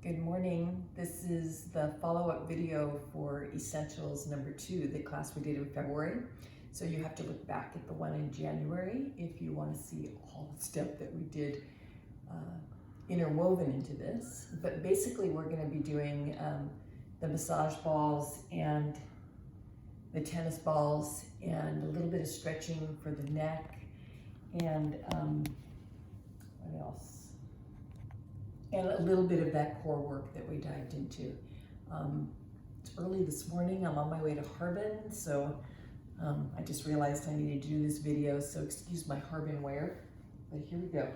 Good morning. This is the follow-up video for Essentials number 2, the class we did in February. So you have to look back at the one in January if you want to see all the stuff that we did interwoven into this. But basically we're going to be doing the massage balls and the tennis balls and a little bit of stretching for the neck and what else? And a little bit of that core work that we dived into. It's early this morning. I'm on my way to Harbin, so I just realized I needed to do this video, so excuse my Harbin wear, but here we go.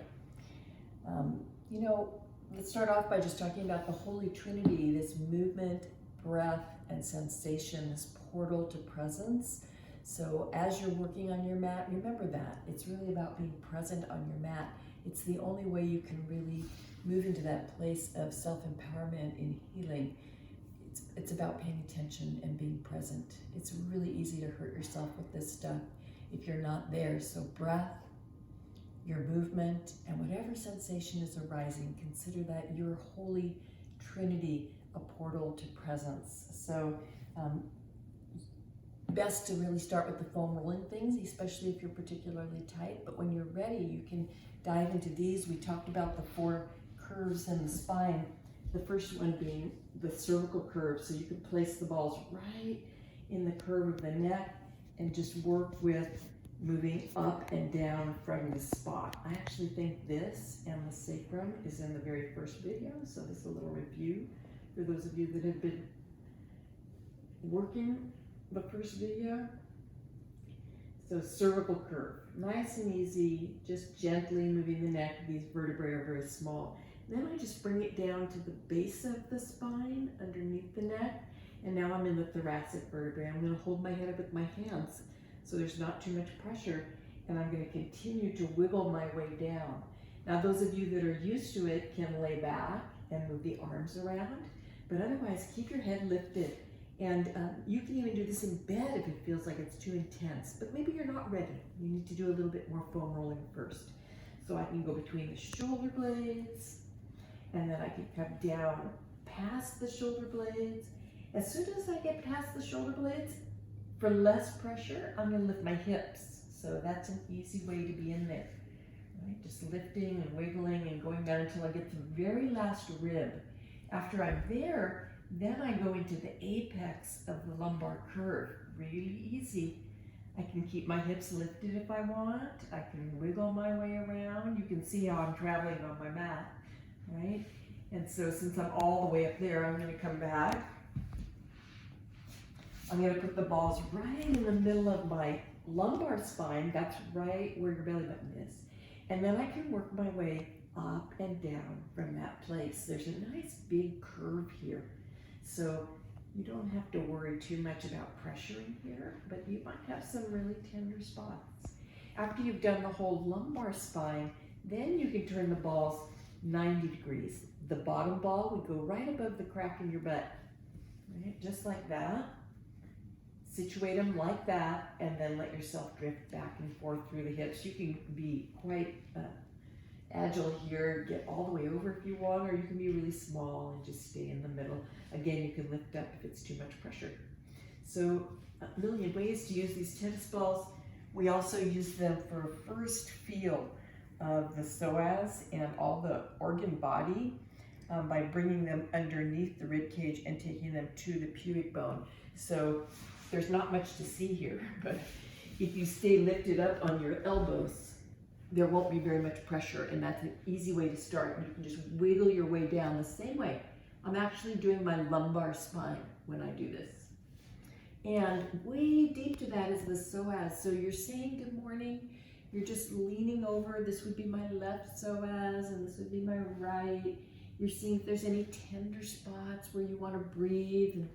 Let's start off by just talking about the Holy Trinity, this movement, breath, and sensation, this portal to presence. So as you're working on your mat, remember that. It's really about being present on your mat. It's the only way you can really move into that place of self-empowerment and healing. It's about paying attention and being present. It's really easy to hurt yourself with this stuff if you're not there. So breath, your movement, and whatever sensation is arising, consider that your Holy Trinity a portal to presence. So best to really start with the foam rolling things, especially if you're particularly tight. But when you're ready, you can dive into these. We talked about the 4 curves in the spine. The first one being the cervical curve. So you can place the balls right in the curve of the neck and just work with moving up and down from the spot. I actually think this and the sacrum is in the very first video. So this is a little review for those of you that have been working the first video. So cervical curve, nice and easy, just gently moving the neck. These vertebrae are very small. Then I just bring it down to the base of the spine, underneath the neck, and now I'm in the thoracic vertebrae. I'm going to hold my head up with my hands so there's not too much pressure, and I'm going to continue to wiggle my way down. Now those of you that are used to it can lay back and move the arms around, but otherwise keep your head lifted. And you can even do this in bed if it feels like it's too intense, but maybe you're not ready. You need to do a little bit more foam rolling first. So I can go between the shoulder blades, and then I can come down past the shoulder blades. As soon as I get past the shoulder blades, for less pressure, I'm gonna lift my hips. So that's an easy way to be in there, right? Just lifting and wiggling and going down until I get to the very last rib. After I'm there, then I go into the apex of the lumbar curve. Really easy. I can keep my hips lifted if I want. I can wiggle my way around. You can see how I'm traveling on my mat, right? And so since I'm all the way up there, I'm going to come back. I'm going to put the balls right in the middle of my lumbar spine. That's right where your belly button is. And then I can work my way up and down from that place. There's a nice big curve here. So you don't have to worry too much about pressuring here, but you might have some really tender spots. After you've done the whole lumbar spine, then you can turn the balls 90 degrees. The bottom ball would go right above the crack in your butt, right? Just like that. Situate them like that, and then let yourself drift back and forth through the hips. You can be quite agile here, get all the way over if you want, or you can be really small and just stay in the middle. Again, you can lift up if it's too much pressure. So a million ways to use these tennis balls. We also use them for a first feel of the psoas and all the organ body by bringing them underneath the rib cage and taking them to the pubic bone. So there's not much to see here, but if you stay lifted up on your elbows, there won't be very much pressure, and that's an easy way to start. You can just wiggle your way down the same way. I'm actually doing my lumbar spine when I do this. And way deep to that is the psoas. So you're saying good morning, you're just leaning over. This would be my left psoas, and this would be my right. You're seeing if there's any tender spots where you want to breathe and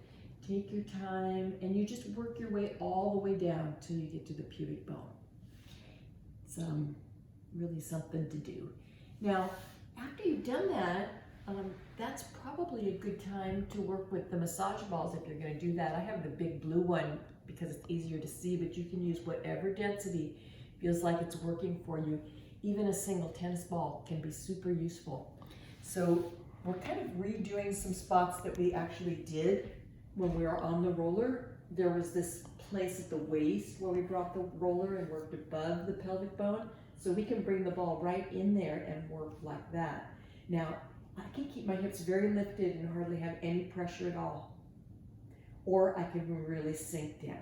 take your time, and you just work your way all the way down till you get to the pubic bone. It's really something to do. Now, after you've done that, that's probably a good time to work with the massage balls if you're going to do that. I have the big blue one because it's easier to see, but you can use whatever density feels like it's working for you. Even a single tennis ball can be super useful. So we're kind of redoing some spots that we actually did when we were on the roller. There was this place at the waist where we brought the roller and worked above the pelvic bone. So we can bring the ball right in there and work like that. Now, I can keep my hips very lifted and hardly have any pressure at all. Or I can really sink down.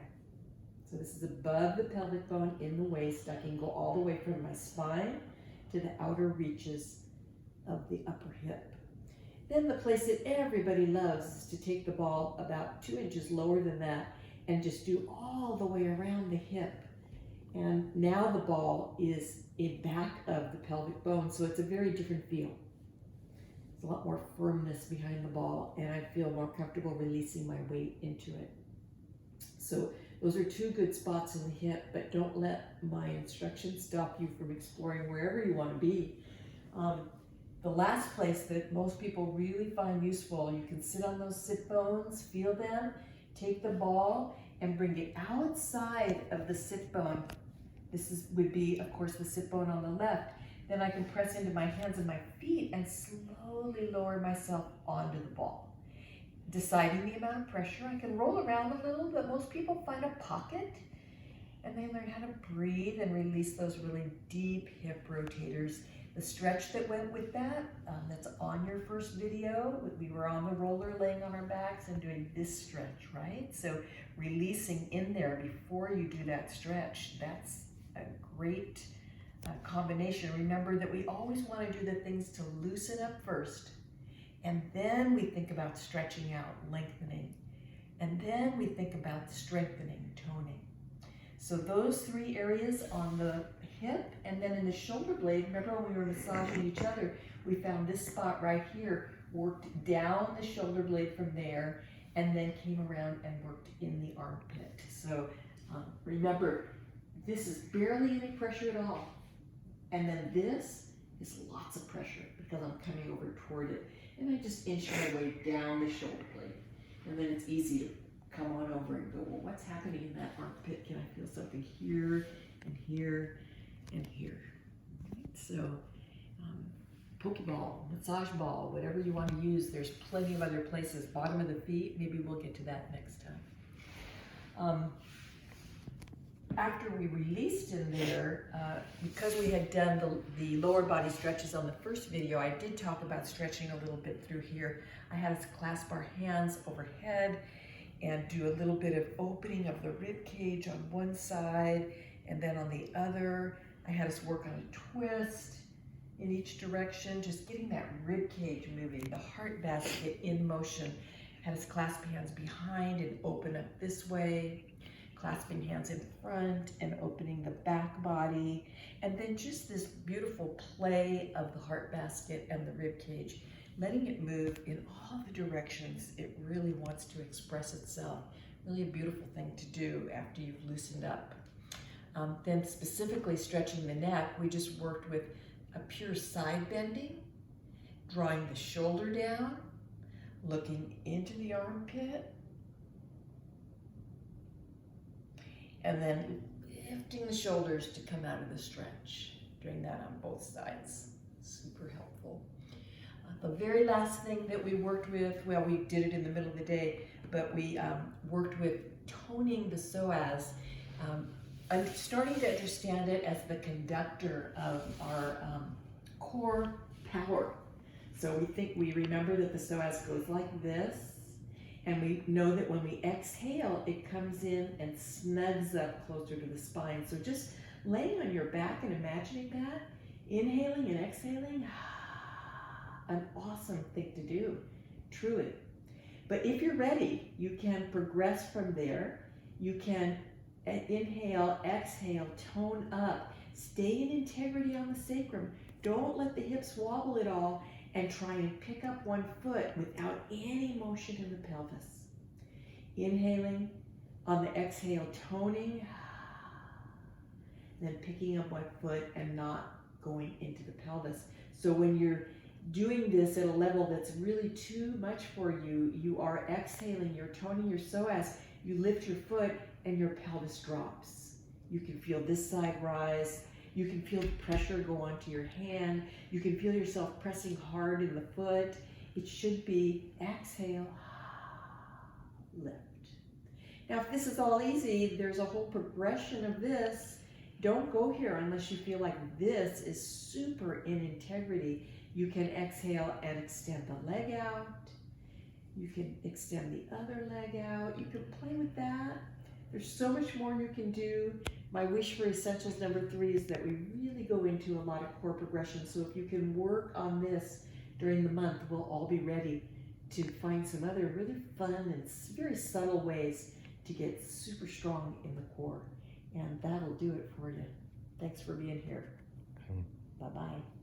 So this is above the pelvic bone in the waist. I can go all the way from my spine to the outer reaches of the upper hip. Then the place that everybody loves is to take the ball about 2 inches lower than that and just do all the way around the hip. And now the ball is in back of the pelvic bone, so it's a very different feel. There's a lot more firmness behind the ball, and I feel more comfortable releasing my weight into it. So those are 2 good spots in the hip, but don't let my instructions stop you from exploring wherever you want to be. The last place that most people really find useful, you can sit on those sit bones, feel them, take the ball and bring it outside of the sit bone. This would be, of course, the sit bone on the left. Then I can press into my hands and my feet and slowly lower myself onto the ball. Deciding the amount of pressure, I can roll around a little, but most people find a pocket and they learn how to breathe and release those really deep hip rotators. The stretch that went with that, that's on your first video. We were on the roller laying on our backs and doing this stretch, right? So releasing in there before you do that stretch, that's a great combination. Remember that we always want to do the things to loosen up first, and then we think about stretching out, lengthening, and then we think about strengthening, toning. So those 3 areas on the hip, and then in the shoulder blade, remember when we were massaging each other, we found this spot right here, worked down the shoulder blade from there, and then came around and worked in the armpit. So remember, this is barely any pressure at all. And then this is lots of pressure because I'm coming over toward it. And I just inch my way down the shoulder blade. And then it's easy to come on over and go, well, what's happening in that armpit? Can I feel something here and here and here? Right? So Pokeball, massage ball, whatever you want to use, there's plenty of other places. Bottom of the feet, maybe we'll get to that next time. After we released in there, because we had done the lower body stretches on the first video, I did talk about stretching a little bit through here. I had us clasp our hands overhead and do a little bit of opening of the rib cage on one side, and then on the other, I had us work on a twist in each direction, just getting that rib cage moving, the heart basket in motion. Had us clasp hands behind and open up this way, clasping hands in front and opening the back body, and then just this beautiful play of the heart basket and the rib cage, letting it move in all the directions it really wants to express itself. Really a beautiful thing to do after you've loosened up. Then specifically stretching the neck, we just worked with a pure side bending, drawing the shoulder down, looking into the armpit, and then lifting the shoulders to come out of the stretch. Doing that on both sides, super helpful. The very last thing that we worked with, well, we did it in the middle of the day, but we worked with toning the psoas. I'm starting to understand it as the conductor of our core power. So we remember that the psoas goes like this, and we know that when we exhale, it comes in and snugs up closer to the spine. So just laying on your back and imagining that, inhaling and exhaling, an awesome thing to do, truly. But if you're ready, you can progress from there. You can inhale, exhale, tone up, stay in integrity on the sacrum. Don't let the hips wobble at all, and try and pick up one foot without any motion in the pelvis. Inhaling, on the exhale, toning, then picking up one foot and not going into the pelvis. So when you're doing this at a level that's really too much for you, you are exhaling, you're toning your psoas, you lift your foot and your pelvis drops. You can feel this side rise. You can feel the pressure go onto your hand. You can feel yourself pressing hard in the foot, It should be exhale, lift. Now, if this is all easy, there's a whole progression of this. Don't go here unless you feel like this is super in integrity. You can exhale and extend the leg out. You can extend the other leg out. You can play with that. There's so much more you can do. My wish for essentials number 3 is that we really go into a lot of core progression. So if you can work on this during the month, we'll all be ready to find some other really fun and very subtle ways to get super strong in the core. And that'll do it for you. Thanks for being here. Bye-bye.